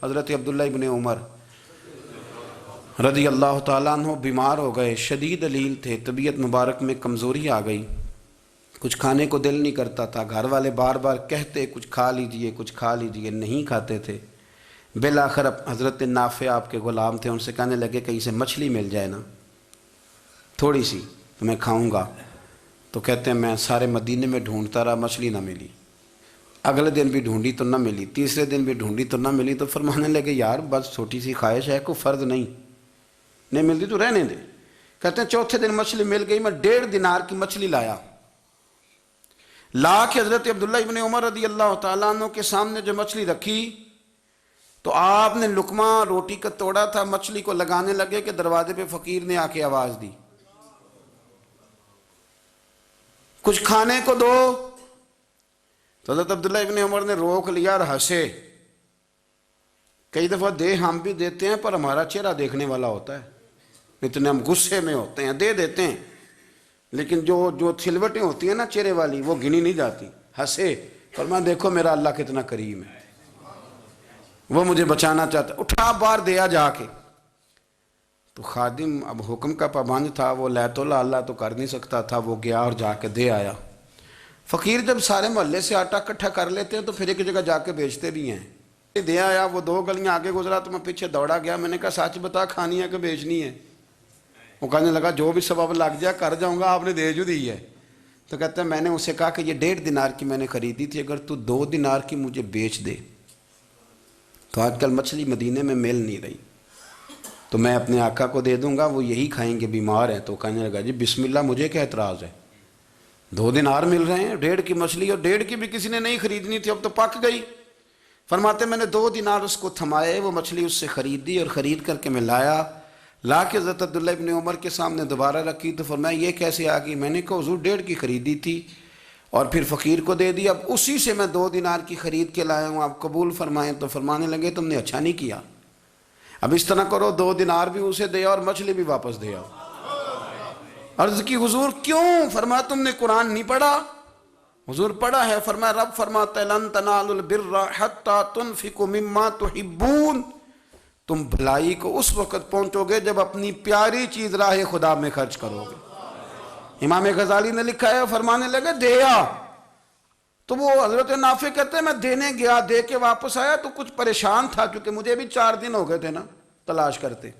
حضرت عبداللہ ابن عمر رضی اللہ تعالیٰ عنہ بیمار ہو گئے، شدید علیل تھے، طبیعت مبارک میں کمزوری آ گئی، کچھ کھانے کو دل نہیں کرتا تھا، گھر والے بار بار کہتے کچھ کھا لیجئے کچھ کھا لیجئے، نہیں کھاتے تھے۔ بالآخر حضرت نافع آپ کے غلام تھے، ان سے کہنے لگے کہیں سے مچھلی مل جائے نا تھوڑی سی تو میں کھاؤں گا۔ تو کہتے ہیں میں سارے مدینے میں ڈھونڈتا رہا، مچھلی نہ ملی، اگلے دن بھی ڈھونڈی تو نہ ملی، تیسرے دن بھی ڈھونڈی تو نہ ملی، تو فرمانے لگے یار بس چھوٹی سی خواہش ہے، کوئی فرض نہیں ملتی تو رہنے دے۔ کہتے ہیں چوتھے دن مچھلی مل گئی، میں 1.5 دینار کی مچھلی لا کے حضرت عبداللہ ابن عمر رضی اللہ تعالیٰ عنہ کے سامنے جو مچھلی رکھی تو آپ نے لقمہ روٹی کا توڑا تھا، مچھلی کو لگانے لگے کہ دروازے پہ فقیر نے آ کے آواز دی کچھ کھانے کو دو۔ تو حضرت عبداللہ ابن عمر نے روک لیا اور ہنسے۔ کئی دفعہ دے ہم بھی دیتے ہیں پر ہمارا چہرہ دیکھنے والا ہوتا ہے، اتنے ہم غصے میں ہوتے ہیں، دے دیتے ہیں، لیکن جو چھلوٹیں ہوتی ہیں نا چہرے والی وہ گنی نہیں جاتی۔ ہنسے، فرمایا دیکھو میرا اللہ کتنا کریم ہے، وہ مجھے بچانا چاہتا ہے، اٹھا بار دیا جا کے۔ تو خادم اب حکم کا پابند تھا، وہ لیت اللہ تو کر نہیں سکتا تھا، وہ گیا اور جا کے دے آیا۔ فقیر جب سارے محلے سے آٹا اکٹھا کر لیتے ہیں تو پھر ایک جگہ جا کے بیچتے بھی ہیں۔ دے آیا، وہ 2 گلیاں آگے گزرا تو میں پیچھے دوڑا گیا، میں نے کہا سچ بتا کھانی ہے کہ بیچنی ہے؟ وہ کہنے لگا جو بھی سبب لگ جائے کر جاؤں گا، آپ نے دے جو دی ہے۔ تو کہتا ہے میں نے اسے کہا کہ یہ 1.5 دینار کی میں نے خریدی تھی، اگر تو 2 دینار کی مجھے بیچ دے تو آج کل مچھلی مدینے میں مل نہیں رہی، تو میں اپنے آقا کو دے دوں گا، وہ یہی کھائیں گے، بیمار ہیں۔ تو کہنے لگا جی بسم اللہ، مجھے کیا اعتراض ہے، 2 دینار مل رہے ہیں، 1.5 کی مچھلی، اور 1.5 کی بھی کسی نے نہیں خریدنی تھی، اب تو پک گئی۔ فرماتے میں نے 2 دینار اس کو تھمائے، وہ مچھلی اس سے خریدی، اور خرید کر کے میں لا کے حضرت عبداللہ ابن عمر کے سامنے دوبارہ رکھی۔ تو فرمایا یہ کیسے آ گئی؟ میں نے کہا حضور 1.5 کی خریدی تھی اور پھر فقیر کو دے دی، اب اسی سے میں 2 دینار کی خرید کے لایا ہوں، آپ قبول فرمائیں۔ تو فرمانے لگے تم نے اچھا نہیں کیا، اب اس طرح کرو 2 دینار بھی اسے دے اور مچھلی بھی واپس دے آؤ۔ عرض کی حضور کیوں؟ فرمایا تم نے قرآن نہیں پڑھا؟ حضور پڑھا ہے۔ فرمایا رب فرماتا ہے لن تنالوا البر حتی تنفقوا مما تحبون، تم بھلائی کو اس وقت پہنچو گے جب اپنی پیاری چیز راہ خدا میں خرچ کرو گے۔ امام غزالی نے لکھا ہے، فرمانے لگے دیا، تو وہ حضرت نافع کہتے ہیں میں دینے گیا، دے کے واپس آیا تو کچھ پریشان تھا، کیونکہ مجھے بھی 4 دن ہو گئے تھے نا تلاش کرتے،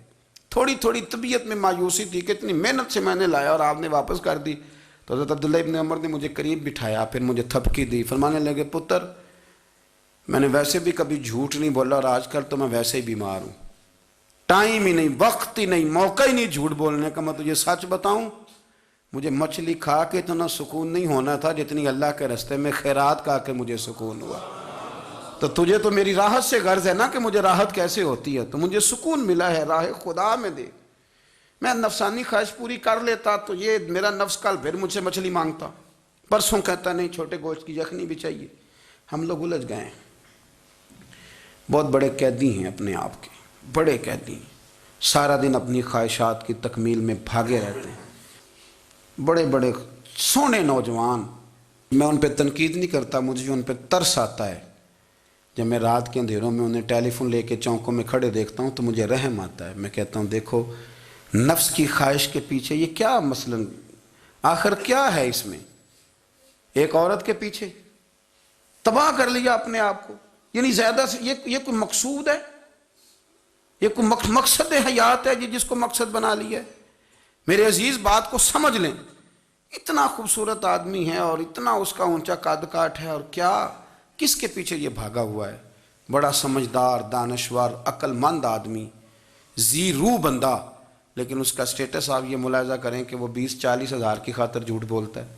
تھوڑی طبیعت میں مایوسی تھی کہ اتنی محنت سے میں نے لایا اور آپ نے واپس کر دی۔ تو حضرت عبداللہ ابن عمر نے مجھے قریب بٹھایا، پھر مجھے تھپکی دی، فرمانے لگے پتر میں نے ویسے بھی کبھی جھوٹ نہیں بولا، اور آج کل تو میں ویسے ہی بیمار ہوں، ٹائم ہی نہیں، وقت ہی نہیں، موقع ہی نہیں جھوٹ بولنے کا، میں تجھے سچ بتاؤں مجھے مچھلی کھا کے اتنا سکون نہیں ہونا تھا جتنی اللہ کے راستے میں خیرات کھا کے مجھے سکون ہوا۔ تو تجھے تو میری راحت سے غرض ہے نا کہ مجھے راحت کیسے ہوتی ہے، تو مجھے سکون ملا ہے راہ خدا میں دے، میں نفسانی خواہش پوری کر لیتا تو یہ میرا نفس کل پھر مجھ سے مچھلی مانگتا، پرسوں کہتا نہیں چھوٹے گوشت کی یخنی بھی چاہیے۔ ہم لوگ الجھ گئے ہیں، بہت بڑے قیدی ہیں اپنے آپ کے، بڑے قیدی ہیں، سارا دن اپنی خواہشات کی تکمیل میں بھاگے رہتے ہیں، بڑے بڑے سونے نوجوان۔ میں ان پہ تنقید نہیں کرتا، مجھے ان پہ ترس آتا ہے، جب میں رات کے اندھیروں میں انہیں ٹیلی فون لے کے چوکوں میں کھڑے دیکھتا ہوں تو مجھے رحم آتا ہے، میں کہتا ہوں دیکھو نفس کی خواہش کے پیچھے یہ کیا مثلاً آخر کیا ہے اس میں، ایک عورت کے پیچھے تباہ کر لیا اپنے آپ کو، یعنی زیادہ سے یہ کوئی مقصود ہے، یہ کوئی مقصد حیات ہے جس کو مقصد بنا لیا ہے؟ میرے عزیز بات کو سمجھ لیں، اتنا خوبصورت آدمی ہے اور اتنا اس کا اونچا قد کاٹ ہے، اور کیا کس کے پیچھے یہ بھاگا ہوا ہے؟ بڑا سمجھدار، دانشور، عقل مند آدمی، ذی روح بندہ، لیکن اس کا سٹیٹس آپ یہ ملاحظہ کریں کہ وہ 20-40 ہزار کی خاطر جھوٹ بولتا ہے،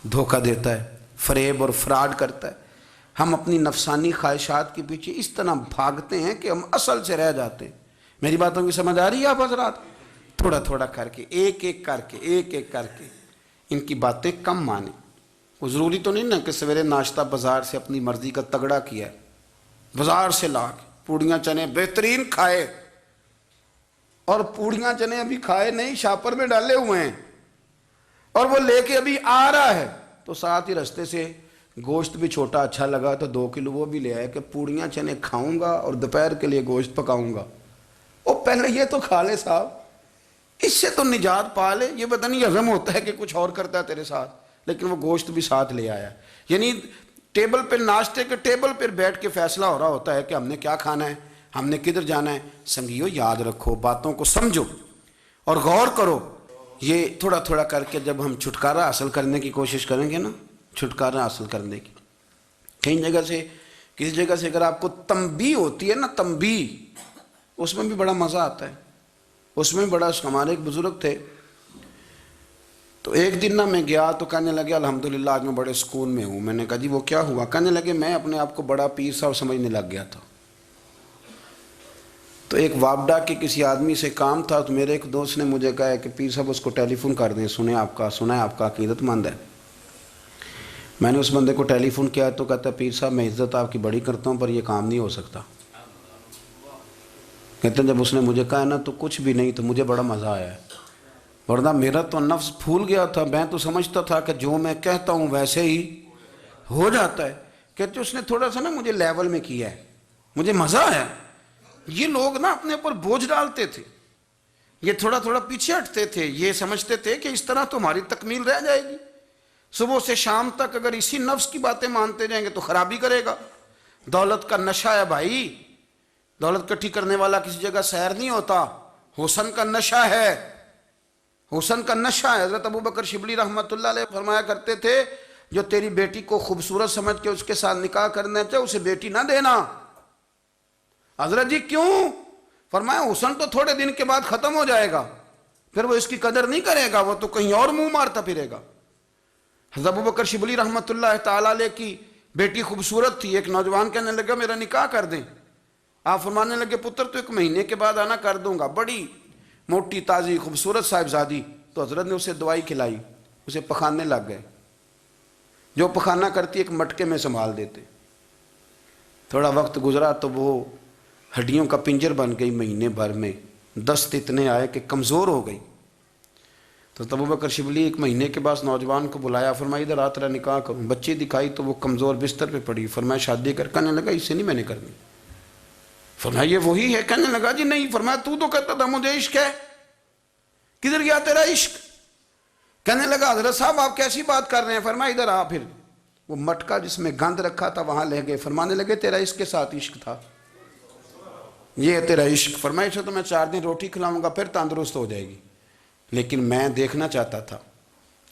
دھوکہ دیتا ہے، فریب اور فراڈ کرتا ہے۔ ہم اپنی نفسانی خواہشات کے پیچھے اس طرح بھاگتے ہیں کہ ہم اصل سے رہ جاتے ہیں۔ میری باتوں کی سمجھ آ رہی ہے آپ حضرات؟ تھوڑا تھوڑا کر کے، ایک ایک کر کے ان کی باتیں کم مانیں۔ وہ ضروری تو نہیں نا کہ سویرے ناشتہ بازار سے اپنی مرضی کا تگڑا کیا ہے، بازار سے لا کے پوڑیاں چنے بہترین کھائے، اور پوڑیاں چنے ابھی کھائے نہیں، شاپر میں ڈالے ہوئے ہیں، اور وہ لے کے ابھی آ رہا ہے تو ساتھ ہی رستے سے گوشت بھی چھوٹا اچھا لگا تو 2 کلو وہ بھی لے آئے کہ پوڑیاں چنے کھاؤں گا اور دوپہر کے لیے گوشت پکاؤں گا۔ وہ پہلے یہ تو کھا لے صاحب، اس سے تو نجات پا لے۔ یہ پتہ نہیں ہضم ہوتا ہے کہ کچھ اور کرتا ہے تیرے ساتھ، لیکن وہ گوشت بھی ساتھ لے آیا۔ یعنی ٹیبل پہ، ناشتے کے ٹیبل پر بیٹھ کے فیصلہ ہو رہا ہوتا ہے کہ ہم نے کیا کھانا ہے، ہم نے کدھر جانا ہے۔ سنگیو یاد رکھو، باتوں کو سمجھو اور غور کرو۔ یہ تھوڑا تھوڑا کر کے جب ہم چھٹکارا حاصل کرنے کی کوشش کریں گے نا، چھٹکارا حاصل کرنے کی، کہیں جگہ سے، کسی جگہ سے اگر آپ کو تنبیہ ہوتی ہے نا، تنبیہ، اس میں بھی بڑا مزہ آتا ہے۔ اس میں بڑا، ہمارے ایک بزرگ تھے، تو ایک دن نا میں گیا تو کہنے لگے الحمدللہ آج میں بڑے سکون میں ہوں۔ میں نے کہا جی وہ کیا ہوا؟ کہنے لگے میں اپنے آپ کو بڑا پیر صاحب سمجھنے لگ گیا تھا، تو ایک وابڈا کے کسی آدمی سے کام تھا، تو میرے ایک دوست نے مجھے کہا کہ پیر صاحب اس کو ٹیلی فون کر دیں، سنا ہے آپ کا عقیدت مند ہے۔ میں نے اس بندے کو ٹیلی فون کیا تو کہتا ہے پیر صاحب میں عزت آپ کی بڑی کرتا ہوں پر یہ کام نہیں ہو سکتا۔ کہتے ہیں جب اس نے مجھے کہا نا تو کچھ بھی نہیں، تو مجھے بڑا مزہ آیا ہے، ورنہ میرا تو نفس پھول گیا تھا۔ میں تو سمجھتا تھا کہ جو میں کہتا ہوں ویسے ہی ہو جاتا ہے۔ کہتے اس نے تھوڑا سا نا مجھے لیول میں کیا ہے، مجھے مزہ آیا۔ یہ لوگ نا اپنے اوپر بوجھ ڈالتے تھے، یہ تھوڑا تھوڑا پیچھے ہٹتے تھے، یہ سمجھتے تھے کہ اس طرح تو ہماری تکمیل رہ جائے گی۔ صبح سے شام تک اگر اسی نفس کی باتیں مانتے جائیں گے تو خرابی کرے گا۔ دولت کا نشہ ہے بھائی، دولت کٹھی کرنے والا کسی جگہ سیر نہیں ہوتا، حسن کا نشہ ہے، حسن کا نشہ ہے۔ حضرت ابوبکر شبلی رحمۃ اللہ علیہ فرمایا کرتے تھے جو تیری بیٹی کو خوبصورت سمجھ کے اس کے ساتھ نکاح کرنا چاہے اسے بیٹی نہ دینا۔ حضرت جی کیوں؟ فرمایا حسن تو تھوڑے دن کے بعد ختم ہو جائے گا، پھر وہ اس کی قدر نہیں کرے گا، وہ تو کہیں اور منہ مارتا پھرے گا۔ حضرت ابوبکر شبلی رحمۃ اللہ تعالیٰ علیہ کی بیٹی خوبصورت تھی، ایک نوجوان کہنے لگا میرا نکاح کر دیں۔ آپ فرمانے لگے پتر تو 1 مہینے کے بعد آنا، کر دوں گا۔ بڑی موٹی تازی خوبصورت صاحبزادی، تو حضرت نے اسے دوائی کھلائی، اسے پخانے لگ گئے۔ جو پخانہ کرتی ایک مٹکے میں سنبھال دیتے۔ تھوڑا وقت گزرا تو وہ ہڈیوں کا پنجر بن گئی، مہینے بھر میں دست اتنے آئے کہ کمزور ہو گئی۔ تو ابوبکر شبلی 1 مہینے کے بعد نوجوان کو بلایا، فرمایا ادھر آ تیرا نکاح کروں۔ بچی دکھائی تو وہ کمزور بستر پہ پڑی، فرمایا شادی کر۔ کہنے لگا اس سے نہیں میں نے کرنی۔ فرمایا یہ وہی ہے؟ کہنے لگا جی نہیں۔ فرمایا تو کہتا تھا مجھے عشق ہے، کدھر گیا تیرا عشق؟ کہنے لگا حضرت صاحب آپ کیسی بات کر رہے ہیں؟ فرمایا ادھر آ۔ پھر وہ مٹکا جس میں گند رکھا تھا وہاں لے گئے، فرمانے لگے تیرا اس کے ساتھ عشق تھا، یہ ہے تیرا عشق۔ فرمایا اسے تو میں 4 دن روٹی کھلاؤں گا پھر تندرست ہو جائے گی، لیکن میں دیکھنا چاہتا تھا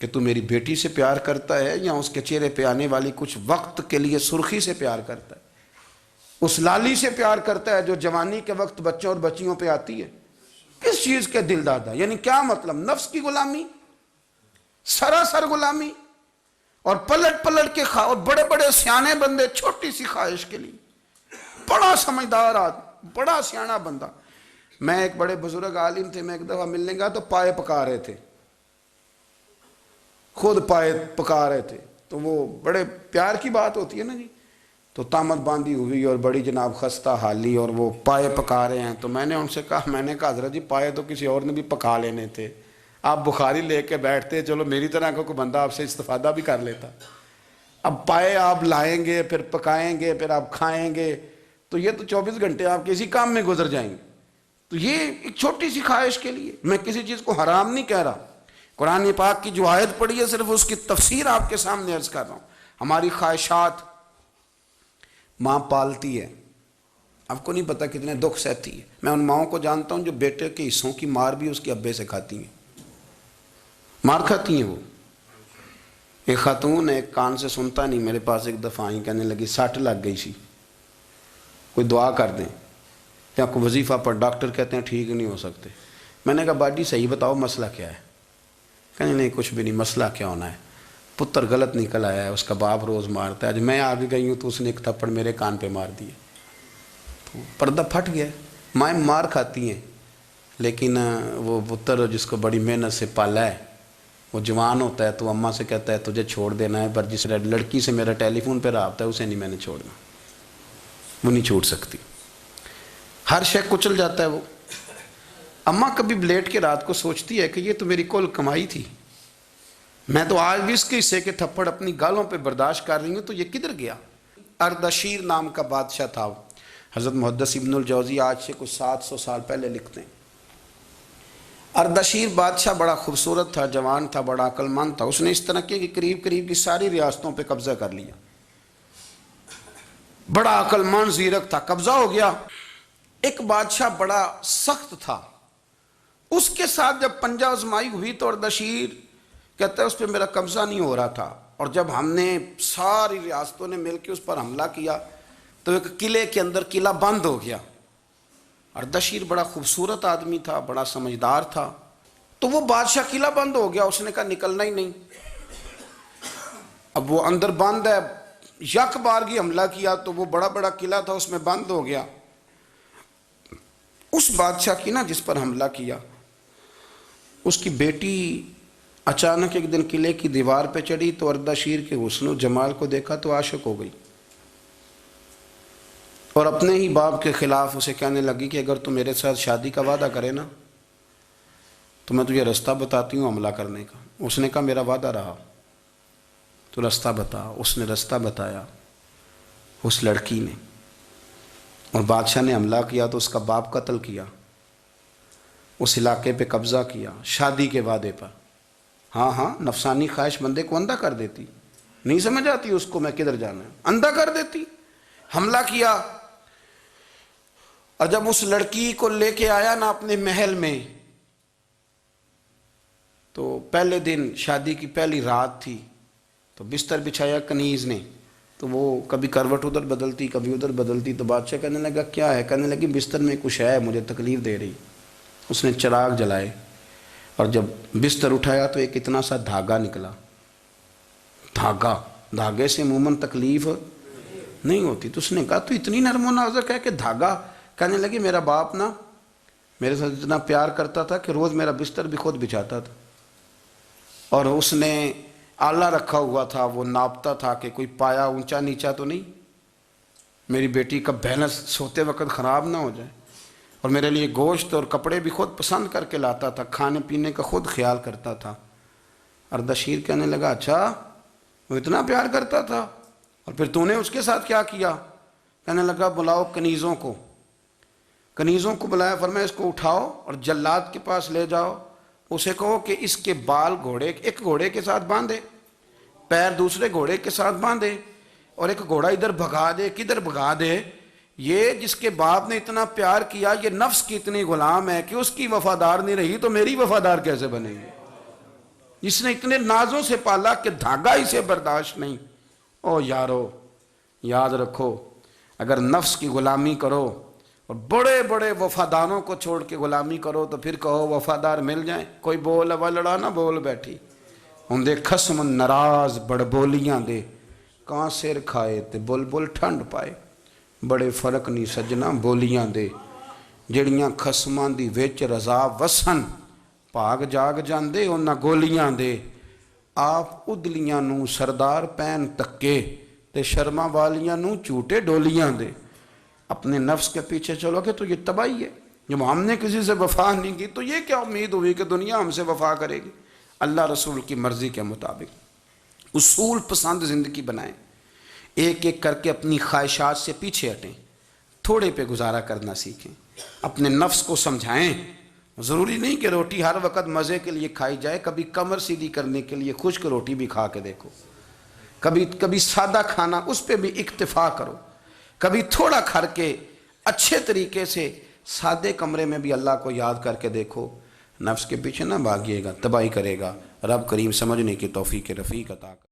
کہ تو میری بیٹی سے پیار کرتا ہے یا اس کے چہرے پہ آنے والی کچھ وقت کے لیے سرخی سے پیار کرتا ہے، اس لالی سے پیار کرتا ہے جو جوانی کے وقت بچوں اور بچیوں پہ آتی ہے۔ کس چیز کے دل دادا؟ یعنی کیا مطلب؟ نفس کی غلامی، سراسر غلامی، اور پلٹ پلٹ کے اور بڑے بڑے سیانے بندے چھوٹی سی خواہش کے لیے، بڑا سمجھدار آدمی، بڑا سیانا بندہ۔ میں ایک بڑے بزرگ عالم تھے، میں ایک دفعہ ملنے گیا تو پائے پکا رہے تھے، خود پائے پکا رہے تھے، تو وہ بڑے پیار کی بات ہوتی ہے نا جی، تو تامت باندھی ہوئی اور بڑی جناب خستہ حالی، اور وہ پائے پکا رہے ہیں۔ تو میں نے ان سے کہا، میں نے کہا حضرت جی پائے تو کسی اور نے بھی پکا لینے تھے، آپ بخاری لے کے بیٹھتے، چلو میری طرح کا کوئی بندہ آپ سے استفادہ بھی کر لیتا۔ اب پائے آپ لائیں گے، پھر پکائیں گے، پھر آپ کھائیں گے، تو یہ تو 24 گھنٹے آپ کسی کام میں گزر جائیں گے۔ تو یہ ایک چھوٹی سی خواہش کے لیے، میں کسی چیز کو حرام نہیں کہہ رہا، قرآن پاک کی جو آیت پڑھی ہے صرف اس کی تفسیر آپ کے سامنے عرض کر رہا ہوں۔ ہماری خواہشات ماں پالتی ہے، آپ کو نہیں پتہ کتنے دکھ سہتی ہے۔ میں ان ماؤں کو جانتا ہوں جو بیٹے کے حصوں کی مار بھی اس کے ابے سے کھاتی ہیں، مار کھاتی ہیں وہ۔ ایک خاتون ایک کان سے سنتا نہیں، میرے پاس ایک دفعہ آئی، کہنے لگی 60 لگ گئی سی، کوئی دعا کر دیں یا کوئی وظیفہ پر، ڈاکٹر کہتے ہیں ٹھیک نہیں ہو سکتے۔ میں نے کہا باجی صحیح بتاؤ مسئلہ کیا ہے؟ کہنے نہیں کچھ بھی نہیں، مسئلہ کیا ہونا ہے، پتر غلط نکل آیا ہے، اس کا باپ روز مارتا ہے، آج میں آگے گئی ہوں تو اس نے ایک تھپڑ میرے کان پہ مار دیے، تو پردہ پھٹ گیا۔ مائیں مار کھاتی ہیں، لیکن وہ پتر جس کو بڑی محنت سے پالا ہے وہ جوان ہوتا ہے تو اماں سے کہتا ہے تجھے چھوڑ دینا ہے، پر جس لڑکی سے میرا ٹیلی فون پہ رابطہ ہے اسے نہیں میں نے چھوڑنا، وہ نہیں چھوڑ سکتی، ہر شے کچل جاتا ہے وہ۔ اماں کبھی لیٹ کے رات کو سوچتی ہے کہ یہ تو میری کل کمائی تھی، میں تو آج بھی اس کے حصے کے تھپڑ اپنی گالوں پہ برداشت کر رہی ہوں، تو یہ کدھر گیا؟ اردشیر نام کا بادشاہ تھا، حضرت محدث ابن الجوزی آج سے کچھ 700 سال پہلے لکھتے ہیں۔ اردشیر بادشاہ بڑا خوبصورت تھا، جوان تھا، بڑا عقل مند تھا۔ اس نے اس طرح کی قریب قریب کی ساری ریاستوں پہ قبضہ کر لیا۔ بڑا عقل مند زیرک تھا، قبضہ ہو گیا۔ ایک بادشاہ بڑا سخت تھا، اس کے ساتھ جب پنجہ آزمائی ہوئی تو اردشیر کہتا ہے اس پہ میرا قبضہ نہیں ہو رہا تھا، اور جب ہم نے ساری ریاستوں نے مل کے اس پر حملہ کیا تو ایک قلعے کے اندر قلعہ بند ہو گیا۔ اردشیر بڑا خوبصورت آدمی تھا، بڑا سمجھدار تھا، تو وہ بادشاہ قلعہ بند ہو گیا، اس نے کہا نکلنا ہی نہیں۔ اب وہ اندر بند ہے، یک بارگی حملہ کیا تو وہ بڑا بڑا قلعہ تھا اس میں بند ہو گیا۔ اس بادشاہ کی نا جس پر حملہ کیا، اس کی بیٹی اچانک ایک دن قلعے کی دیوار پہ چڑھی تو اردشیر کے حسن و جمال کو دیکھا تو عاشق ہو گئی، اور اپنے ہی باپ کے خلاف اسے کہنے لگی کہ اگر تو میرے ساتھ شادی کا وعدہ کرے نا تو میں تجھے رستہ بتاتی ہوں حملہ کرنے کا۔ اس نے کہا میرا وعدہ رہا، تو رستہ بتا۔ اس نے رستہ بتایا اس لڑکی نے، اور بادشاہ نے حملہ کیا تو اس کا باپ قتل کیا، اس علاقے پہ قبضہ کیا شادی کے وعدے پر۔ ہاں نفسانی خواہش بندے کو اندھا کر دیتی، نہیں سمجھ آتی اس کو میں کدھر جانا ہے، اندھا کر دیتی۔ حملہ کیا، اور جب اس لڑکی کو لے کے آیا نا اپنے محل میں، تو پہلے دن شادی کی پہلی رات تھی، تو بستر بچھایا کنیز نے، تو وہ کبھی کروٹ ادھر بدلتی کبھی ادھر بدلتی، تو بادشاہ کہنے لگا کیا ہے؟ کہنے لگی بستر میں کچھ ہے، مجھے تکلیف دے رہی۔ اس نے چراغ جلائے اور جب بستر اٹھایا تو ایک اتنا سا دھاگا نکلا۔ دھاگے سے عموماً تکلیف نہیں ہوتی، تو اس نے کہا تو اتنی نرم و نازک ہے کہ دھاگا؟ کہنے لگی میرا باپ نا میرے ساتھ اتنا پیار کرتا تھا کہ روز میرا بستر بھی خود بچھاتا تھا، اور اس نے آلہ رکھا ہوا تھا، وہ ناپتا تھا کہ کوئی پایا اونچا نیچا تو نہیں، میری بیٹی کا بیلنس سوتے وقت خراب نہ ہو جائے، اور میرے لیے گوشت اور کپڑے بھی خود پسند کر کے لاتا تھا، کھانے پینے کا خود خیال کرتا تھا۔ اردشیر کہنے لگا اچھا وہ اتنا پیار کرتا تھا، اور پھر تو نے اس کے ساتھ کیا کیا؟ کہنے لگا بلاؤ کنیزوں کو بلایا، فرمایا اس کو اٹھاؤ اور جلاد کے پاس لے جاؤ، اسے کہو کہ اس کے بال ایک گھوڑے کے ساتھ باندھے، پیر دوسرے گھوڑے کے ساتھ باندھے، اور ایک گھوڑا ادھر بھگا دے، کدھر بھگا دے۔ یہ جس کے باپ نے اتنا پیار کیا، یہ نفس کی اتنی غلام ہے کہ اس کی وفادار نہیں رہی تو میری وفادار کیسے بنے گی؟ جس نے اتنے نازوں سے پالا کہ دھاگا اسے برداشت نہیں۔ او یارو یاد رکھو، اگر نفس کی غلامی کرو اور بڑے بڑے وفاداروں کو چھوڑ کے غلامی کرو تو پھر کہو وفادار مل جائیں، کوئی بول وا لڑا نہ بول بیٹھی ہوں خسم ناراض بڑ بولیاں دے، کہاں سر کھائے تے بلبل ٹھنڈ پائے، بڑے فرق نہیں سجنا بولیاں دے، جڑیاں خسماں دی وچ رضا وسن، پاگ جاگ جاندے انہاں گولیاں دے، آپ ادلیاں نو سردار پین تکے تے شرما والیاں نو چوٹے ڈولیاں دے۔ اپنے نفس کے پیچھے چلو گے تو یہ تباہی ہے۔ جب ہم نے کسی سے وفا نہیں کی تو یہ کیا امید ہوئی کہ دنیا ہم سے وفا کرے گی؟ اللہ رسول کی مرضی کے مطابق اصول پسند زندگی بنائیں، ایک ایک کر کے اپنی خواہشات سے پیچھے ہٹیں، تھوڑے پہ گزارا کرنا سیکھیں، اپنے نفس کو سمجھائیں۔ ضروری نہیں کہ روٹی ہر وقت مزے کے لیے کھائی جائے، کبھی کمر سیدھی کرنے کے لیے خشک روٹی بھی کھا کے دیکھو، کبھی سادہ کھانا اس پہ بھی اکتفا کرو، کبھی تھوڑا کھر کے اچھے طریقے سے سادے کمرے میں بھی اللہ کو یاد کر کے دیکھو۔ نفس کے پیچھے نہ بھاگیے گا، تباہی کرے گا۔ رب کریم سمجھنے کی توفیق رفیق عطا کرے۔